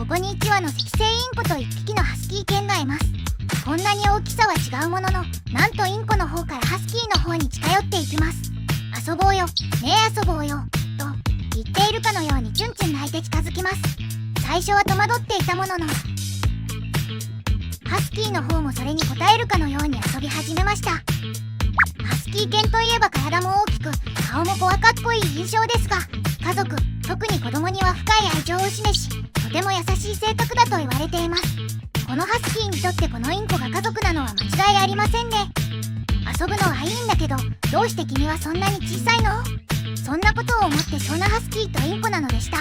ここに1羽の赤星インコと1匹のハスキー犬がいます。こんなに大きさは違うものの、なんとインコの方からハスキーの方に近寄っていきます。遊ぼうよ、ねえ遊ぼうよ、と言っているかのようにチュンチュン鳴いて近づきます。最初は戸惑っていたものの、ハスキーの方もそれに応えるかのように遊び始めました。ハスキー犬といえば体も大きく、顔も小若っこいい印象ですが、家族、特に子供には深い愛情を示し、とても優しい性格だと言われています。このハスキーにとってこのインコが家族なのは間違いありませんね。遊ぶのはいいんだけど、どうして君はそんなに小さいの？そんなことを思ってそんなハスキーとインコなのでした。